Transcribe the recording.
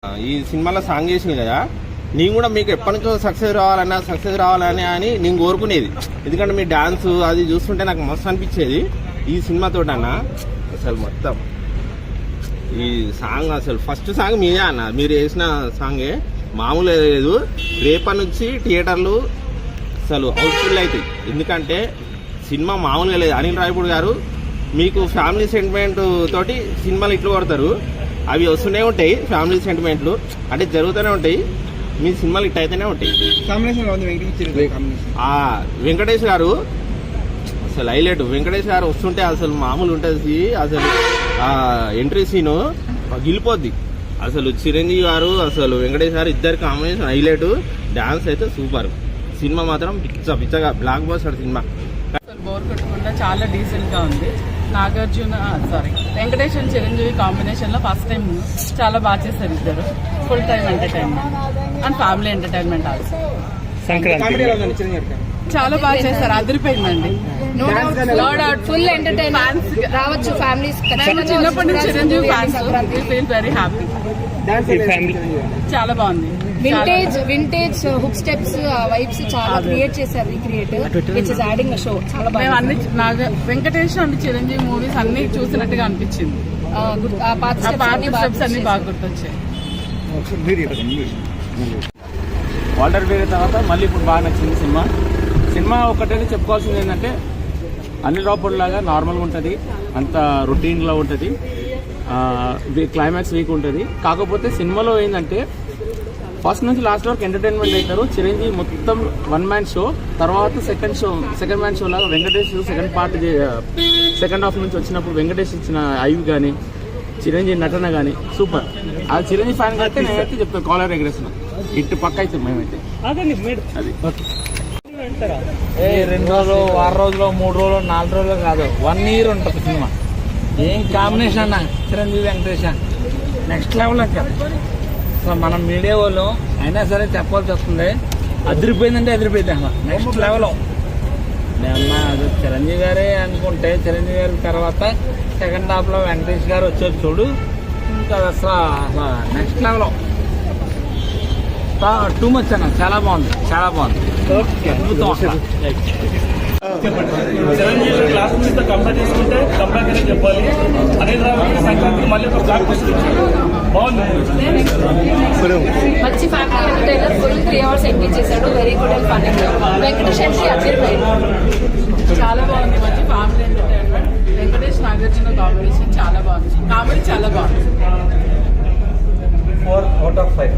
ఈ సినిమాలో సాంగ్ చేసింది కదా, నేను కూడా మీకు ఎప్పటి నుంచో సక్సెస్ రావాలని అని నేను కోరుకునేది. ఎందుకంటే మీ డాన్స్ అది చూస్తుంటే నాకు మస్తు అనిపించేది. ఈ సినిమాతో అన్న అసలు మొత్తం ఈ సాంగ్ అసలు ఫస్ట్ సాంగ్ మీదే అన్న, మీరు వేసిన సాంగే మామూలు లేదు. రేపటి నుంచి థియేటర్లు అసలు హౌస్ఫుల్ అవుతాయి. ఎందుకంటే సినిమా మామూలుగా లేదు. అనిల్ రాయపూడి గారు మీకు ఫ్యామిలీ సెంటిమెంట్ తోటి సినిమాలు ఇట్లు కొడతారు, అవి వస్తూనే ఉంటాయి. ఫ్యామిలీ సెంటిమెంట్లు అంటే జరుగుతూనే ఉంటాయి. మీ సినిమాలు ఇట్ అయితేనే ఉంటాయి. వెంకటేష్ గారు అసలు హైలైట్. వెంకటేష్ గారు వస్తుంటే అసలు మామూలు ఉంటుంది. అసలు ఎంట్రీ సీను గిలిపోద్ది. అసలు చిరంజీవి గారు అసలు వెంకటేష్ గారు ఇద్దరు కాంబినేషన్ హైలైట్. డాన్స్ అయితే సూపర్. సినిమా మాత్రం పిచ్చగా బ్లాక్ బస్టర్ సినిమా. బోర్ కొట్టకుండా చాలా డీసెంట్ గా ఉంది. వెంకటేష్ అండ్ చిరంజీవి కాంబినేషన్ లో ఫస్ట్ టైం చాలా బాగా చేశారు ఇద్దరు. Full time entertainment and family entertainment also. చాలా బాగా చేస్తారు, అదిరిపోయిందండి. ఫుల్ ఎంటర్టైన్మెంట్ రావచ్చు ఫ్యామిలీస్. చిన్నప్పటి నుంచి Chiranjeevi fans, feel very happy. చాలా బాగుంది. వింటేజ్ హుక్ స్టెప్స్ వైబ్స్ చాలా క్రియేట్ చేశారు. Recreate which is adding show. చాలా బాగా అన్ని వెంకటేష్ అండ్ చిరంజీవి మూవీస్ అన్ని చూసినట్టుగా అనిపించింది. పాత స్టెప్స్ అన్ని బాగా గుర్తొచ్చాయి. వాటర్ వేరే తర్వాత మళ్ళీ ఇప్పుడు బాగా నచ్చింది సినిమా. ఒకటైతే చెప్పుకోవాల్సింది ఏంటంటే అనిల్ రావుపూడి లాగా నార్మల్గా ఉంటుంది, అంత రొటీన్లో ఉంటుంది, క్లైమాక్స్ వీక్ ఉంటుంది. కాకపోతే సినిమాలో ఏంటంటే ఫస్ట్ నుంచి లాస్ట్ వరకు ఎంటర్టైన్మెంట్ అవుతారు. చిరంజీవి మొత్తం వన్ మ్యాన్ షో, తర్వాత సెకండ్ మ్యాన్ షో లాగా వెంకటేష్ సెకండ్ హాఫ్ నుంచి వచ్చినప్పుడు వెంకటేష్ ఇచ్చిన ఐవ్ కానీ చిరంజీవి నటన కానీ సూపర్. అది చిరంజీవి ఫ్యాన్ కాబట్టి నేనైతే చెప్తాను కాలర్ ఎగ్రెస్ ఇటు పక్క అయితే మేమైతే అది ఓకే. 2 రోజులు, 6 రోజులు, 3 రోజులు, 4 రోజులు కాదు, 1 year ఉంటుంది సినిమా. ఏం కాంబినేషన్ అన్న చిరంజీవి వెంకటేష్ నెక్స్ట్ లెవెల్ అంటారు. సో మనం మీడియా వాళ్ళు అయినా సరే చెప్పాల్సి వస్తుంది. అదిరిపోయిందంటే అదిరిపోయింది అన్న, నెక్స్ట్ లెవెల్. అది చిరంజీవి గారే అనుకుంటే చిరంజీవి గారి తర్వాత సెకండ్ హాఫ్ లో వెంకటేష్ గారు వచ్చారు చూడు, ఇంకా అసలు నెక్స్ట్ లెవెల్. టూ మచ్ అన్న, చాలా బాగుంది. చిరంజీవి క్లాస్ మీద కంపేర్ చేసుకుంటే కంపేర్ అని చెప్పాలి. అనిల్ రావు సంక్రాంతి మళ్ళీ ఒక బ్లాక్ బస్టర్ బాగుంది. మంచి family entertainer. Full 3 hours engage చేశాడు. Very good and fun. Venkatesh చాలా బాగుంది. మంచి family entertainment. Venkatesh Nagarjuna combination చాలా బాగుంది. కామెడీ చాలా బాగుంది. 4 out of 5.